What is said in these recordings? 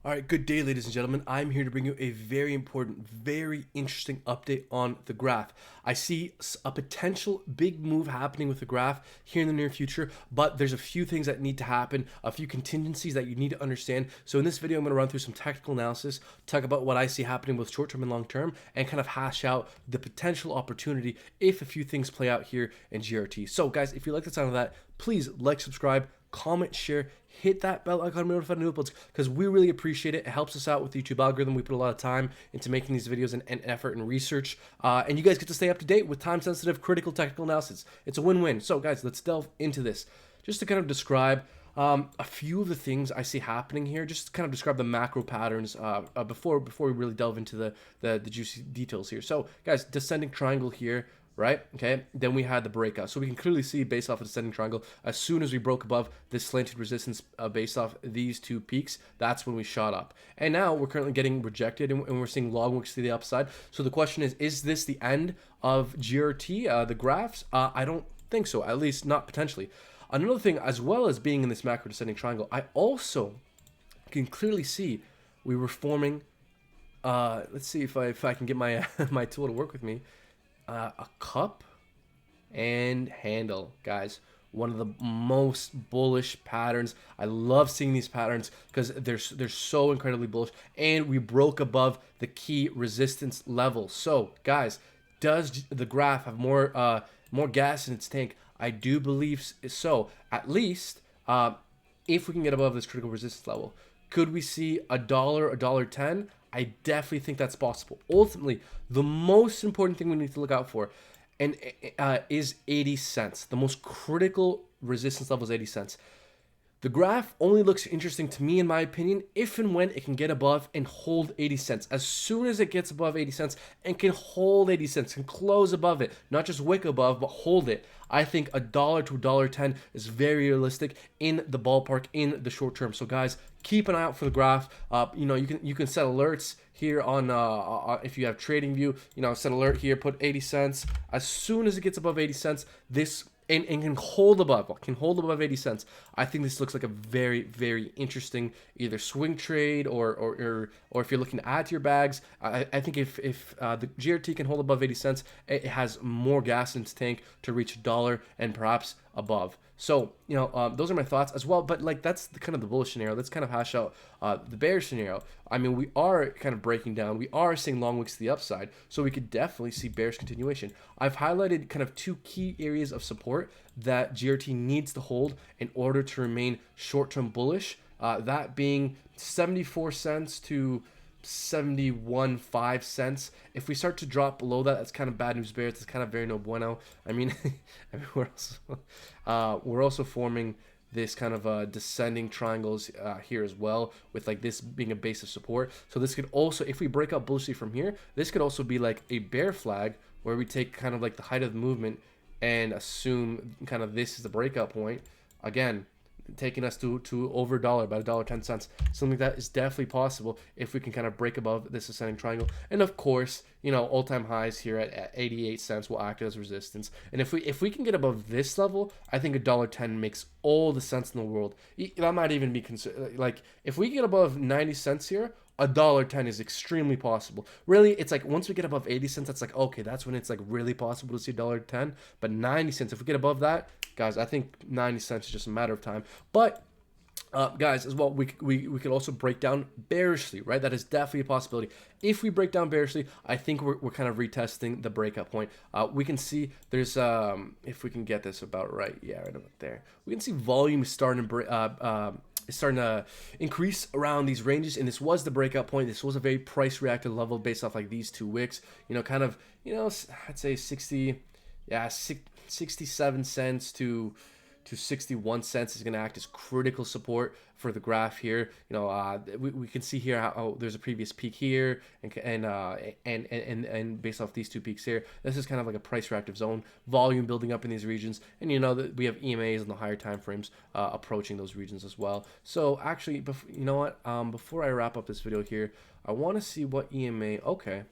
All right, good day, ladies and gentlemen. I'm here to bring you a very important, very interesting update on the graph. I see a potential big move happening with the graph here in the near future, but there's a few things that need to happen, a few contingencies that you need to understand. So in this video, I'm going to run through some technical analysis, talk about what I see happening both short-term and long-term, and kind of hash out the potential opportunity if a few things play out here in GRT. So guys, if you like the sound of that, please like, subscribe, comment, share, hit that bell icon to be notified of new uploads because we really appreciate it. It helps us out with the YouTube algorithm. We put a lot of time into making these videos and effort and research, and you guys get to stay up to date with time-sensitive, critical technical analysis. It's a win-win. So guys, let's delve into this. Just to kind of describe a few of the things I see happening here, just to kind of describe the macro patterns before we really delve into the juicy details here. So guys, descending triangle here, right? Okay, then we had the breakout. So we can clearly see based off of the descending triangle, as soon as we broke above this slanted resistance based off these two peaks, that's when we shot up. And now we're currently getting rejected and we're seeing long wicks to the upside. So the question is this the end of GRT, the graphs? I don't think so, at least not potentially. Another thing, as well as being in this macro descending triangle, I also can clearly see we were forming, let's see if I can get my, my tool to work with me. A cup and handle, guys. One of the most bullish patterns. I love seeing these patterns because they're so incredibly bullish, and we broke above the key resistance level. So guys, does the graph have more gas in its tank? I do believe so. At least if we can get above this critical resistance level, could we see a dollar 10? I definitely think that's possible. Ultimately, the most important thing we need to look out for is 80 cents. The most critical resistance level is 80 cents. The graph only looks interesting to me, in my opinion, if and when it can get above and hold 80 cents. As soon as it gets above 80 cents and can hold 80 cents, can close above it, not just wick above, but hold it, I think $1 to $1.10 is very realistic in the ballpark in the short term. So guys, keep an eye out for the graph. You can set alerts here on if you have TradingView. Set alert here, put 80 cents. As soon as it gets above 80 cents, this and can hold above 80 cents. I think this looks like a very, very interesting either swing trade or if you're looking to add to your bags. I think if the GRT can hold above 80 cents, it has more gas in its tank to reach $1 and perhaps above. So those are my thoughts as well. But like that's kind of the bullish scenario. Let's kind of hash out the bearish scenario. I mean, we are kind of breaking down. We are seeing long wicks to the upside, so we could definitely see bearish continuation. I've highlighted kind of two key areas of support that GRT needs to hold in order to remain short-term bullish. That being 74 cents to 71.5 cents. If we start to drop below that, that's kind of bad news bears. It's kind of very no bueno. I mean, we're also forming this kind of descending triangles here as well, with like this being a base of support. So this could also, if we break out bullishly from here, this could also be like a bear flag where we take kind of like the height of the movement and assume kind of this is the breakout point. Again, taking us to over $1, about $1.10. Something like that is definitely possible if we can kind of break above this ascending triangle. And of course, all-time highs here at 88 cents will act as resistance. And if we can get above this level, I think $1.10 makes all the sense in the world. That might even be considered, like, if we get above 90 cents here, $1.10 is extremely possible. Really, it's like once we get above 80 cents, that's like, okay, that's when it's like really possible to see $1.10. But 90 cents, if we get above that, guys, I think 90 cents is just a matter of time. But guys, as well, we could also break down bearishly, right? That is definitely a possibility. If we break down bearishly, I think we're kind of retesting the breakout point. We can see there's if we can get this about right, yeah, right about there. We can see volume starting to is starting to increase around these ranges, and this was the breakout point. This was a very price reactive level based off like these two wicks. I'd say 67 cents to 61 cents is going to act as critical support for the graph here. We can see here how there's a previous peak here, and based off these two peaks here, this is kind of like a price reactive zone, volume building up in these regions, and that we have EMAs on the higher time frames approaching those regions as well. So actually, before I wrap up this video here, I want to see what EMA. Okay,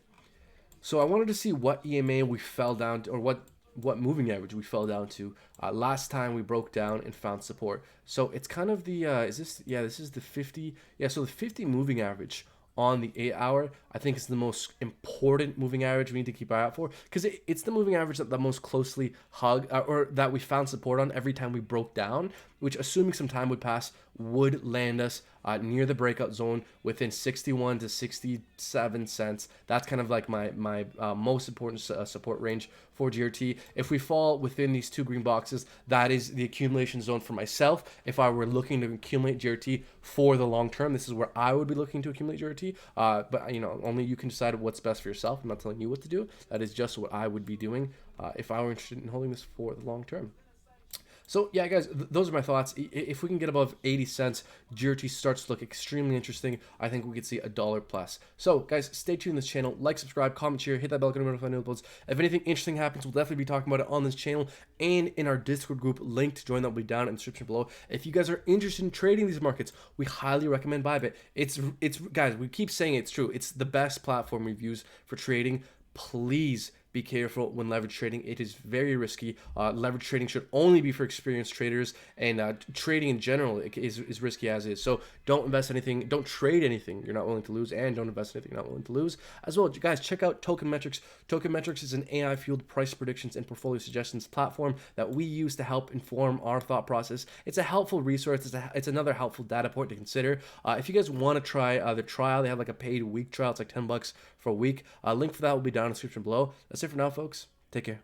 so I wanted to see what EMA we fell down to, or what what moving average we fell down to last time we broke down and found support. So it's kind of the is this, yeah, this is the 50, yeah, so the 50 moving average on the 8 hour, I think is the most important moving average we need to keep our eye out for, because it's the moving average that most closely hug or that we found support on every time we broke down, which, assuming some time would pass, would land us near the breakout zone within 61 to 67 cents. That's kind of like my most important support range for GRT. If we fall within these two green boxes, that is the accumulation zone for myself. If I were looking to accumulate GRT for the long term, this is where I would be looking to accumulate GRT. But you know, only you can decide what's best for yourself. I'm not telling you what to do. That is just what I would be doing if I were interested in holding this for the long term. So yeah, guys, those are my thoughts. If we can get above 80 cents, GRT starts to look extremely interesting. I think we could see $1 plus. So guys, stay tuned to this channel. Like, subscribe, comment, share, hit that bell icon to notify new uploads. If anything interesting happens, we'll definitely be talking about it on this channel and in our Discord group. Link to join that will be down in the description below. If you guys are interested in trading these markets, we highly recommend bybit. It's guys, we keep saying it's true. It's the best platform we've used for trading. Please be careful when leverage trading. It is very risky. Leverage trading should only be for experienced traders, and trading in general is risky as is. So don't invest anything, don't trade anything you're not willing to lose, and don't invest anything you're not willing to lose. As well, guys, check out Token Metrics. Token Metrics is an AI-fueled price predictions and portfolio suggestions platform that we use to help inform our thought process. It's a helpful resource. It's another helpful data point to consider. If you guys want to try the trial, they have like a paid week trial. It's like $10 for a week. Link for that will be down in the description below. That's it for now, folks. Take care.